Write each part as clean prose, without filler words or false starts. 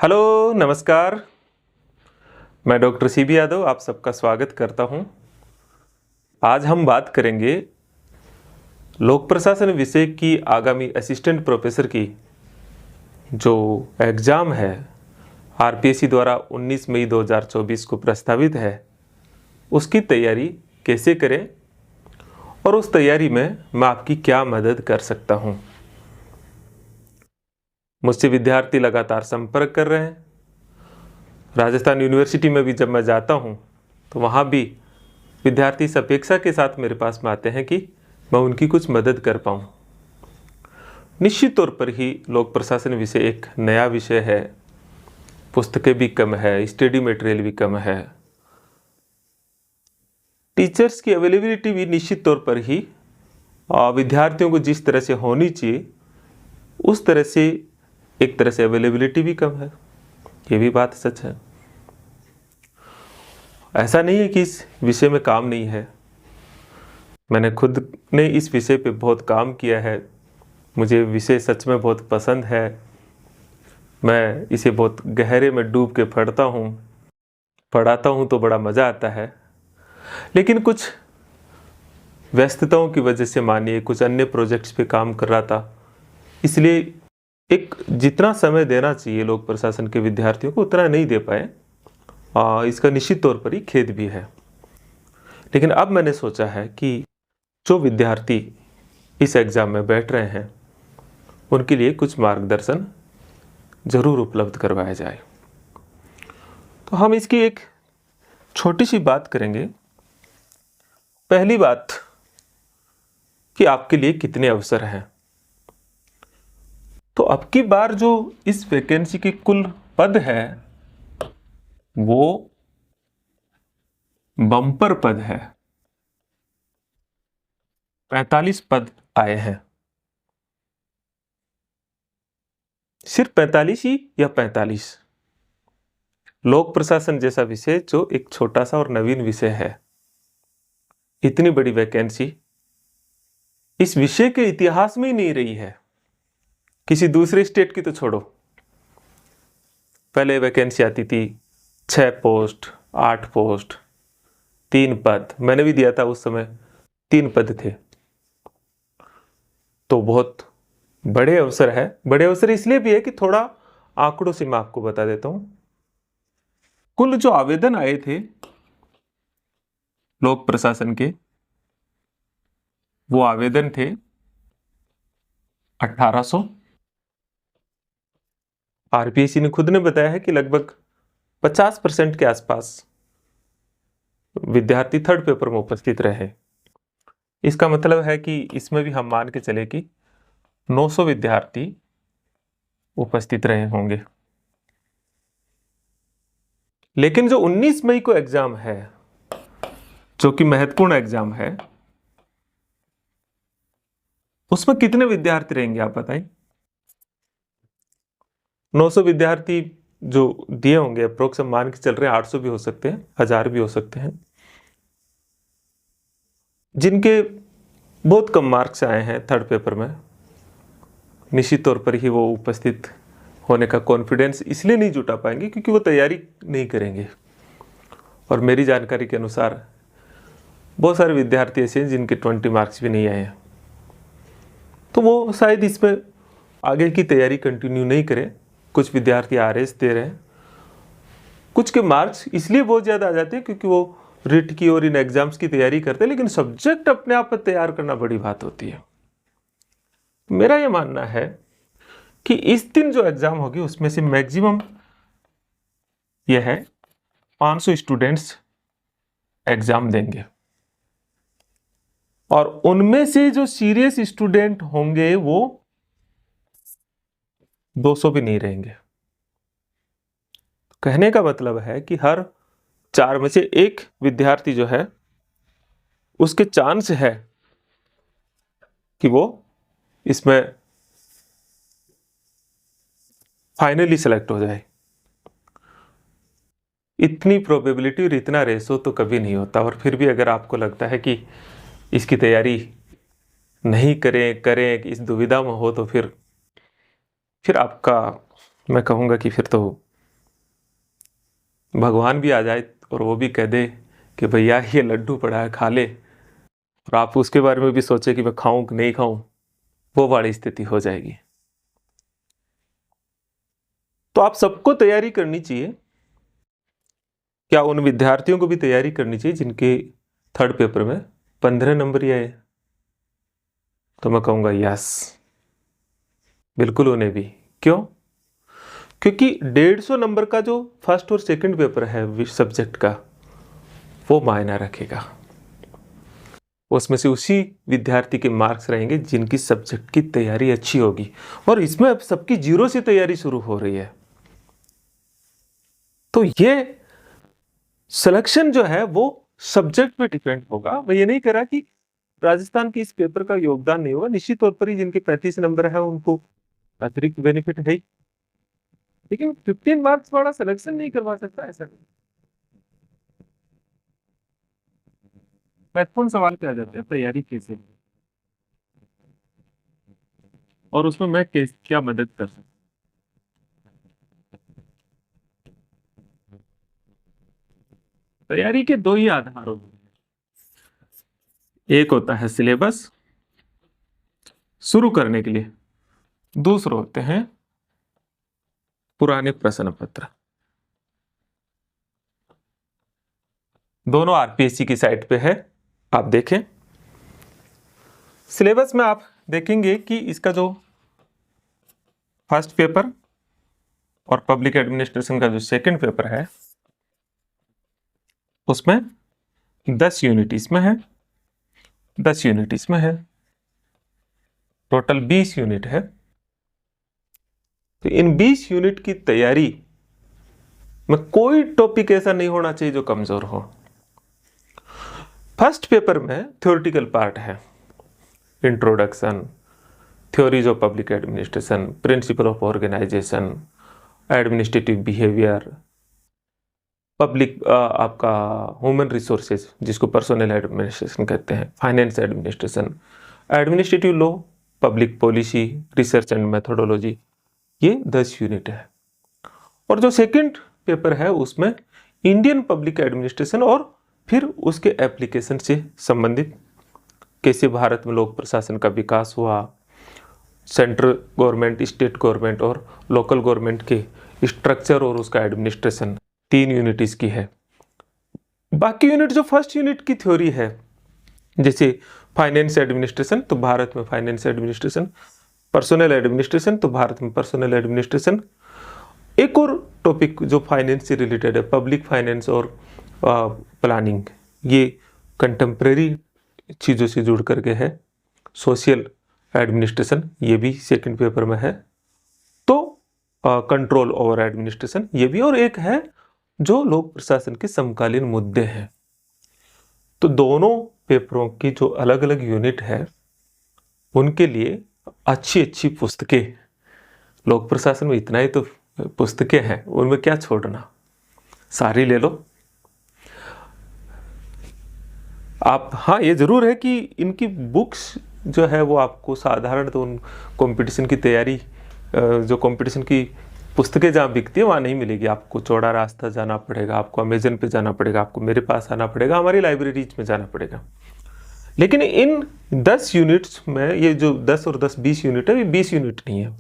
Hello, नमस्कार। मैं doctor CB Yadav आप सबका स्वागत करता हूं। आज हम बात करेंगे लोक प्रशासन विषय की आगामी असिस्टेंट प्रोफेसर की जो एग्ज़ाम है आरपीएससी द्वारा 19 मई 2024 को प्रस्तावित है, उसकी तैयारी कैसे करें और उस तैयारी में मैं आपकी क्या मदद कर सकता हूं। मुझसे विद्यार्थी लगातार संपर्क कर रहे हैं। राजस्थान यूनिवर्सिटी में भी जब मैं जाता हूं तो वहां भी विद्यार्थी इस अपेक्षा के साथ मेरे पास में आते हैं कि मैं उनकी कुछ मदद कर पाऊं। निश्चित तौर पर ही लोक प्रशासन विषय एक नया विषय है, पुस्तकें भी कम है, स्टडी मटेरियल भी कम है, टीचर्स की अवेलेबिलिटी भी निश्चित तौर पर ही विद्यार्थियों को जिस तरह से होनी चाहिए उस तरह से एक तरह से अवेलेबिलिटी भी कम है। ये भी बात सच है। ऐसा नहीं है कि इस विषय में काम नहीं है। मैंने खुद ने इस विषय पे बहुत काम किया है। मुझे विषय सच में बहुत पसंद है। मैं इसे बहुत गहरे में डूब के पढ़ाता हूँ तो बड़ा मज़ा आता है। लेकिन कुछ व्यस्तताओं की वजह से, मानिए कुछ अन्य प्रोजेक्ट्स पे काम कर रहा था, इसलिए एक जितना समय देना चाहिए लोक प्रशासन के विद्यार्थियों को उतना नहीं दे पाए। इसका निश्चित तौर पर ही खेद भी है। लेकिन अब मैंने सोचा है कि जो विद्यार्थी इस एग्ज़ाम में बैठ रहे हैं उनके लिए कुछ मार्गदर्शन ज़रूर उपलब्ध करवाया जाए। तो हम इसकी एक छोटी सी बात करेंगे। पहली बात कि आपके लिए कितने अवसर हैं। तो अब की बार जो इस वैकेंसी के कुल पद है वो बम्पर पद है। 45 पद आए हैं। सिर्फ 45 ही या 45? लोक प्रशासन जैसा विषय जो एक छोटा सा और नवीन विषय है, इतनी बड़ी वैकेंसी इस विषय के इतिहास में ही नहीं रही है। किसी दूसरे स्टेट की तो छोड़ो, पहले वैकेंसी आती थी 6 पोस्ट, 8 पोस्ट, 3 पद। मैंने भी दिया था, उस समय 3 पद थे। तो बहुत बड़े अवसर है। बड़े अवसर इसलिए भी है कि थोड़ा आंकड़ों से मैं आपको बता देता हूं। कुल जो आवेदन आए थे लोक प्रशासन के, वो आवेदन थे 1800। आरपीएससी ने खुद ने बताया है कि लगभग 50% के आसपास विद्यार्थी थर्ड पेपर में उपस्थित रहे। इसका मतलब है कि इसमें भी हम मान के चले कि 900 विद्यार्थी उपस्थित रहे होंगे। लेकिन जो 19 मई को एग्जाम है, जो कि महत्वपूर्ण एग्जाम है, उसमें कितने विद्यार्थी रहेंगे आप बताइए। 900 विद्यार्थी जो दिए होंगे, अप्रोक्स हम मान के चल रहे हैं 800 भी हो सकते हैं, 1000 भी हो सकते हैं, जिनके बहुत कम मार्क्स आए हैं थर्ड पेपर में। निश्चित तौर पर ही वो उपस्थित होने का कॉन्फिडेंस इसलिए नहीं जुटा पाएंगे क्योंकि वो तैयारी नहीं करेंगे। और मेरी जानकारी के अनुसार बहुत सारे विद्यार्थी ऐसे हैं जिनके 20 मार्क्स भी नहीं आए हैं। तो वो शायद इसमें आगे की तैयारी कंटिन्यू नहीं करें। कुछ विद्यार्थी आरएस दे रहे हैं। कुछ के मार्क्स इसलिए बहुत ज़्यादा आ जाते हैं क्योंकि वो रिट की और इन एग्जाम्स की तैयारी करते हैं, लेकिन सब्जेक्ट अपने आप पर तैयार करना बड़ी बात होती है। मेरा ये मानना है कि इस दिन जो एग्जाम होगी उसमें से मैक्सिमम यह है 500 स्टूडेंट्स एग्जाम देंगे, और उनमें से जो सीरियस स्टूडेंट होंगे वो 200 भी नहीं रहेंगे। कहने का मतलब है कि हर 4 में से एक विद्यार्थी जो है उसके चांस है कि वो इसमें फाइनली सेलेक्ट हो जाए। इतनी प्रोबेबिलिटी और इतना रेशो तो कभी नहीं होता। और फिर भी अगर आपको लगता है कि इसकी तैयारी नहीं करें इस दुविधा में हो, तो फिर आपका, मैं कहूँगा कि फिर तो भगवान भी आ जाए और वो भी कह दे कि भैया ये लड्डू पड़ा है खा ले, और आप उसके बारे में भी सोचे कि मैं खाऊं कि नहीं खाऊं, वो वाली स्थिति हो जाएगी। तो आप सबको तैयारी करनी चाहिए। क्या उन विद्यार्थियों को भी तैयारी करनी चाहिए जिनके थर्ड पेपर में 15 नंबर ही आए? तो मैं कहूंगा यस, बिल्कुल उन्हें भी। क्यों? क्योंकि 150 नंबर का जो फर्स्ट और सेकंड पेपर है सब्जेक्ट का, वो मायना रखेगा। उसमें से उसी विद्यार्थी के मार्क्स रहेंगे जिनकी सब्जेक्ट की तैयारी अच्छी होगी। और इसमें अब सबकी जीरो से तैयारी शुरू हो रही है। तो ये सिलेक्शन जो है वो सब्जेक्ट पे डिपेंड होगा। मैं ये नहीं कह रहा कि राजस्थान के इस पेपर का योगदान नहीं होगा, निश्चित तौर पर ही जिनके 35 नंबर है उनको अतिरिक्त बेनिफिट है ही, लेकिन 15 मार्क्स वाला सिलेक्शन नहीं करवा सकता ऐसा। महत्वपूर्ण सवाल पे आ जाते हैं, तैयारी कैसे, और उसमें मैं क्या मदद कर सकता। तैयारी के दो ही आधार होते हैं, एक होता है सिलेबस शुरू करने के लिए, दूसरे होते हैं पुराने प्रश्न पत्र। दोनों आरपीएससी की साइट पे है, आप देखें। सिलेबस में आप देखेंगे कि इसका जो फर्स्ट पेपर और पब्लिक एडमिनिस्ट्रेशन का जो सेकंड पेपर है उसमें 10 यूनिट इसमें है, 10 यूनिट इसमें है, टोटल 20 यूनिट है। तो इन 20 यूनिट की तैयारी में कोई टॉपिक ऐसा नहीं होना चाहिए जो कमजोर हो। फर्स्ट पेपर में थ्योरेटिकल पार्ट है, introduction, theories of public administration, principle of organisation, administrative behaviour, public आपका ह्यूमन रिसोर्सेज जिसको पर्सनल एडमिनिस्ट्रेशन कहते हैं, finance administration, administrative law, public policy, research and methodology, ये 10 यूनिट है। और जो सेकंड पेपर है उसमें इंडियन पब्लिक एडमिनिस्ट्रेशन और फिर उसके एप्लीकेशन से संबंधित, कैसे भारत में लोक प्रशासन का विकास हुआ, सेंट्रल गवर्नमेंट, स्टेट गवर्नमेंट और लोकल गवर्नमेंट के स्ट्रक्चर और उसका एडमिनिस्ट्रेशन, 3 यूनिट इसकी है। बाकी यूनिट जो फर्स्ट यूनिट की थ्योरी है, जैसे फाइनेंस एडमिनिस्ट्रेशन तो भारत में फाइनेंस एडमिनिस्ट्रेशन, पर्सनल एडमिनिस्ट्रेशन तो भारत में पर्सनल एडमिनिस्ट्रेशन, एक और टॉपिक जो फाइनेंस से रिलेटेड है पब्लिक फाइनेंस और प्लानिंग, ये कंटेम्प्रेरी चीज़ों से जुड़ करके है, सोशल एडमिनिस्ट्रेशन ये भी सेकंड पेपर में है, तो कंट्रोल ओवर एडमिनिस्ट्रेशन ये भी, और एक है जो लोक प्रशासन के समकालीन मुद्दे हैं। तो दोनों पेपरों की जो अलग अलग यूनिट है उनके लिए अच्छी अच्छी पुस्तकें, लोक प्रशासन में इतना ही तो पुस्तकें हैं, उनमें क्या छोड़ना, सारी ले लो आप। हाँ ये जरूर है कि इनकी बुक्स जो है वो आपको साधारण तो उन कंपटीशन की तैयारी, जो कंपटीशन की पुस्तकें जहाँ बिकती है वहाँ नहीं मिलेगी, आपको चौड़ा रास्ता जाना पड़ेगा, आपको अमेजन पे जाना पड़ेगा, आपको मेरे पास आना पड़ेगा, हमारी लाइब्रेरीज में जाना पड़ेगा। लेकिन इन 10 यूनिट्स में, ये जो 10 और 10 20 यूनिट है, ये 20 यूनिट नहीं है।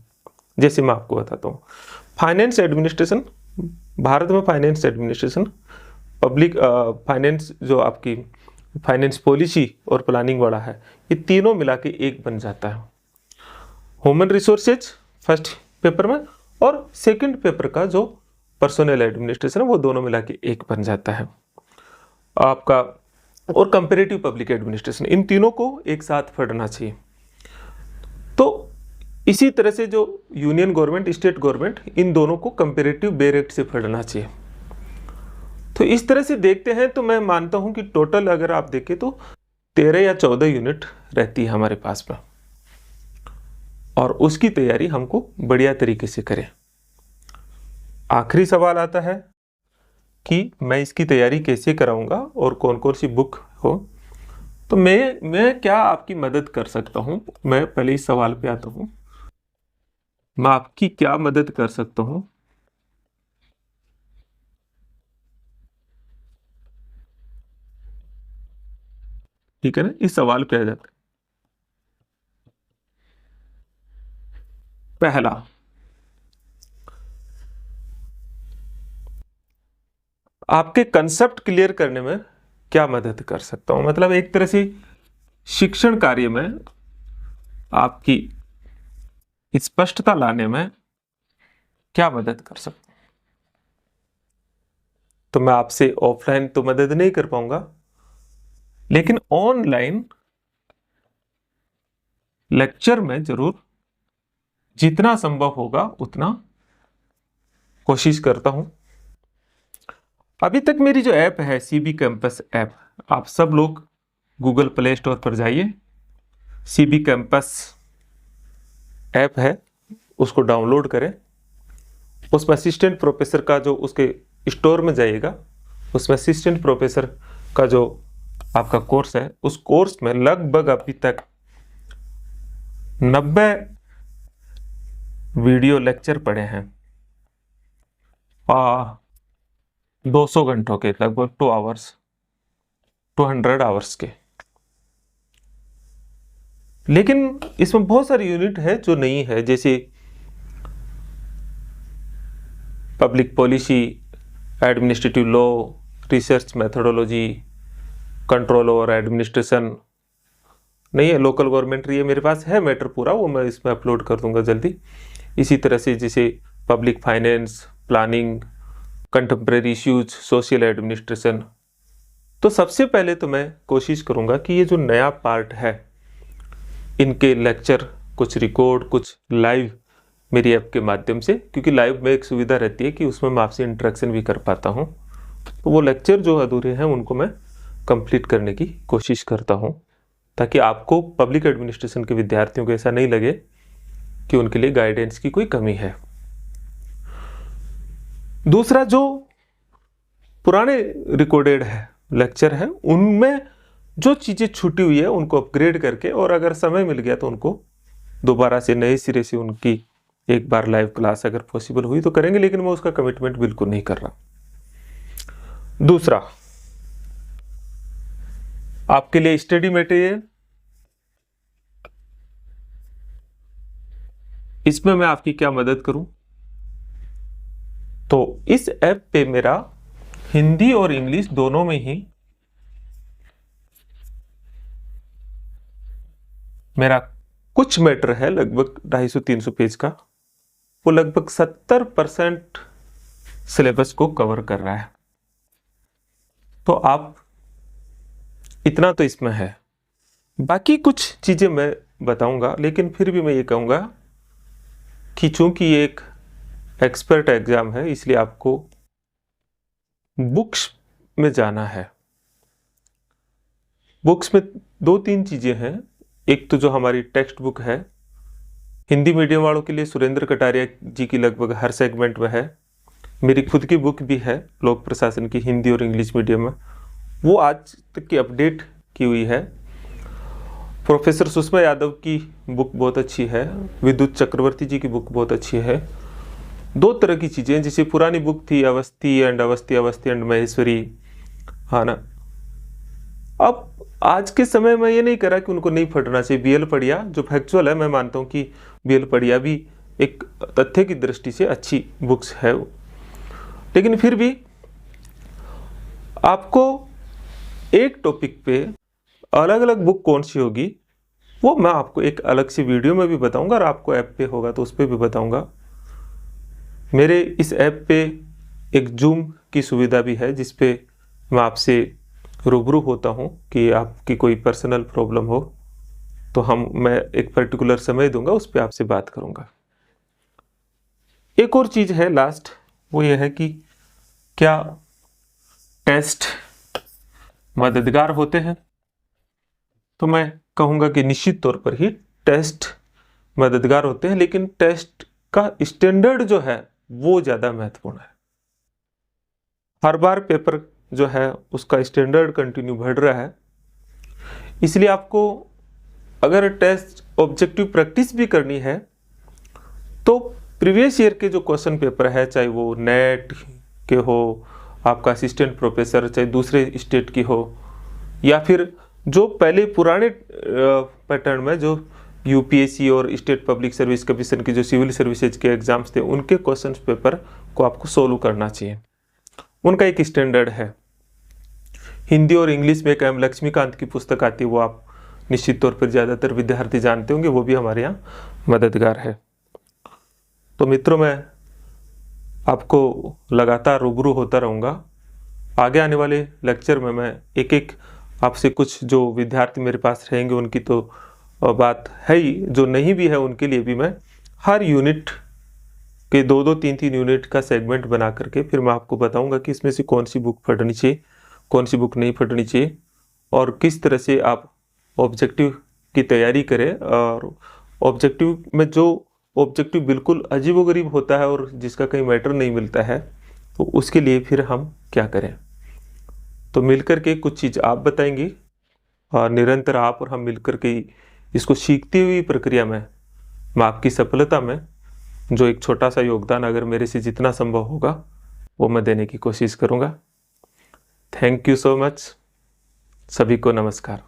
जैसे मैं आपको बताता हूँ, फाइनेंस एडमिनिस्ट्रेशन, भारत में फाइनेंस एडमिनिस्ट्रेशन, पब्लिक फाइनेंस जो आपकी फाइनेंस पॉलिसी और प्लानिंग वाला है, ये तीनों मिला के एक बन जाता है। ह्यूमन रिसोर्सेज फर्स्ट पेपर में और सेकंड पेपर का जो पर्सनल एडमिनिस्ट्रेशन है वो दोनों मिला के एक बन जाता है आपका, और कंपैरेटिव पब्लिक एडमिनिस्ट्रेशन, इन तीनों को एक साथ पढ़ना चाहिए। तो इसी तरह से जो यूनियन गवर्नमेंट, स्टेट गवर्नमेंट, इन दोनों को कंपैरेटिव बेरेक्ट से पढ़ना चाहिए। तो इस तरह से देखते हैं तो मैं मानता हूं कि टोटल अगर आप देखें तो 13 या 14 यूनिट रहती है हमारे पास में, और उसकी तैयारी हमको बढ़िया तरीके से करें। आखिरी सवाल आता है कि मैं इसकी तैयारी कैसे कराऊंगा और कौन कौन सी बुक हो। तो मैं क्या आपकी मदद कर सकता हूं, मैं पहले इस सवाल पे आता हूं, मैं आपकी क्या मदद कर सकता हूं। ठीक है ना, इस सवाल पे आ जाते हैं। पहला, आपके कंसेप्ट क्लियर करने में क्या मदद कर सकता हूं, मतलब एक तरह से शिक्षण कार्य में आपकी स्पष्टता लाने में क्या मदद कर सकता हूं। तो मैं आपसे ऑफलाइन तो मदद नहीं कर पाऊंगा, लेकिन ऑनलाइन लेक्चर में जरूर जितना संभव होगा उतना कोशिश करता हूं। अभी तक मेरी जो ऐप है सीबी कैंपस ऐप, आप सब लोग गूगल प्ले स्टोर पर जाइए, सीबी कैंपस ऐप है उसको डाउनलोड करें। उसमें असिस्टेंट प्रोफेसर का जो, उसके स्टोर में जाइएगा, उसमें असिस्टेंट प्रोफेसर का जो आपका कोर्स है, उस कोर्स में लगभग अभी तक 90 वीडियो लेक्चर पढ़े हैं 200 घंटों के, लगभग 200 आवर्स के। लेकिन इसमें बहुत सारी यूनिट है जो नहीं है, जैसे public policy, administrative law, research methodology, control over administration नहीं है, लोकल गवर्नमेंट, ये मेरे पास है मैटर पूरा, वो मैं इसमें अपलोड कर दूंगा जल्दी। इसी तरह से जैसे public finance, planning, contemporary issues, social administration. तो सबसे पहले तो मैं कोशिश करूंगा कि ये जो नया पार्ट है, इनके लेक्चर कुछ रिकॉर्ड, कुछ लाइव मेरी ऐप के माध्यम से, क्योंकि लाइव में एक सुविधा रहती है कि उसमें मैं आपसे इंटरेक्शन भी कर पाता हूँ, तो वो लेक्चर जो अधूरे हैं उनको मैं कंप्लीट करने की कोशिश करता हूँ, ताकि आपको पब्लिक एडमिनिस्ट्रेशन के विद्यार्थियों को ऐसा नहीं लगे कि उनके लिए गाइडेंस की कोई कमी है। दूसरा, जो पुराने रिकॉर्डेड है लेक्चर है, उनमें जो चीज़ें छूटी हुई है उनको अपग्रेड करके, और अगर समय मिल गया तो उनको दोबारा से नए सिरे से उनकी एक बार लाइव क्लास अगर पॉसिबल हुई तो करेंगे, लेकिन मैं उसका कमिटमेंट बिल्कुल नहीं कर रहा। दूसरा, आपके लिए स्टडी मटेरियल, इसमें मैं आपकी क्या मदद करूं। तो इस ऐप पे मेरा हिंदी और इंग्लिश दोनों में ही मेरा कुछ मैटर है, लगभग 250-300 पेज का, वो लगभग 70% सिलेबस को कवर कर रहा है। तो आप इतना तो इसमें है, बाकी कुछ चीजें मैं बताऊंगा, लेकिन फिर भी मैं ये कहूंगा कि चूंकि ये एक एक्सपर्ट एग्जाम है, इसलिए आपको बुक्स में जाना है। बुक्स में 2-3 चीजें हैं। एक तो जो हमारी टेक्स्ट बुक है, हिंदी मीडियम वालों के लिए सुरेंद्र कटारिया जी की लगभग हर सेगमेंट में है। मेरी खुद की बुक भी है लोक प्रशासन की, हिंदी और इंग्लिश मीडियम में, वो आज तक की अपडेट की हुई है। प्रोफेसर सुषमा यादव की बुक बहुत अच्छी है, विद्युत चक्रवर्ती जी की बुक बहुत अच्छी है। 2 तरह की चीज़ें, जैसे पुरानी बुक थी अवस्थी एंड महेश्वरी, हाँ ना। अब आज के समय में ये नहीं करा कि उनको नहीं पढ़ना चाहिए। बीएल पढ़िया जो फैक्चुअल है, मैं मानता हूँ कि बीएल पढ़िया भी एक तथ्य की दृष्टि से अच्छी बुक्स है, लेकिन फिर भी आपको एक टॉपिक पे अलग अलग बुक कौन सी होगी वो मैं आपको एक अलग से वीडियो में भी बताऊंगा, और आपको ऐप पे होगा तो उस पर भी बताऊंगा। मेरे इस ऐप पे एक जूम की सुविधा भी है, जिस पे मैं आपसे रूबरू होता हूं कि आपकी कोई पर्सनल प्रॉब्लम हो तो मैं एक पर्टिकुलर समय दूंगा, उस पर आपसे बात करूंगा। एक और चीज़ है लास्ट, वो ये है कि क्या टेस्ट मददगार होते हैं। तो मैं कहूँगा कि निश्चित तौर पर ही टेस्ट मददगार होते हैं, लेकिन टेस्ट का स्टैंडर्ड जो है वो ज़्यादा महत्वपूर्ण है। हर बार पेपर जो है उसका स्टैंडर्ड कंटिन्यू बढ़ रहा है, इसलिए आपको अगर टेस्ट ऑब्जेक्टिव प्रैक्टिस भी करनी है तो प्रीवियस ईयर के जो क्वेश्चन पेपर है, चाहे वो नेट के हो, आपका असिस्टेंट प्रोफेसर चाहे दूसरे स्टेट की हो, या फिर जो पहले पुराने पैटर्न में जो यूपीएससी और स्टेट पब्लिक सर्विस कमीशन के जो सिविल सर्विसेज के एग्जाम्स थे उनके क्वेश्चन पेपर को आपको सोल्व करना चाहिए। उनका एक स्टैंडर्ड है। हिंदी और इंग्लिश में एक एम लक्ष्मीकांत की पुस्तक आती है, वो आप निश्चित तौर पर ज़्यादातर विद्यार्थी जानते होंगे, वो भी हमारे यहाँ मददगार है। तो मित्रों, मैं आपको लगातार रूबरू होता रहूँगा। आगे आने वाले लेक्चर में मैं एक एक आपसे कुछ जो विद्यार्थी मेरे पास रहेंगे उनकी तो बात है ही, जो नहीं भी है उनके लिए भी मैं हर यूनिट के 2-2, 3-3 यूनिट का सेगमेंट बना करके फिर मैं आपको बताऊंगा कि इसमें से कौन सी बुक पढ़नी चाहिए, कौन सी बुक नहीं पढ़नी चाहिए, और किस तरह से आप ऑब्जेक्टिव की तैयारी करें। और ऑब्जेक्टिव में जो ऑब्जेक्टिव बिल्कुल अजीबोगरीब होता है और जिसका कहीं मैटर नहीं मिलता है, तो उसके लिए फिर हम क्या करें। तो मिलकर के कुछ चीज़ आप बताएंगी और निरंतर आप और हम मिलकर के इसको सीखती हुई प्रक्रिया में मैं आपकी सफलता में जो एक छोटा सा योगदान अगर मेरे से जितना संभव होगा वो मैं देने की कोशिश करूँगा। Thank you so much. सभी को नमस्कार।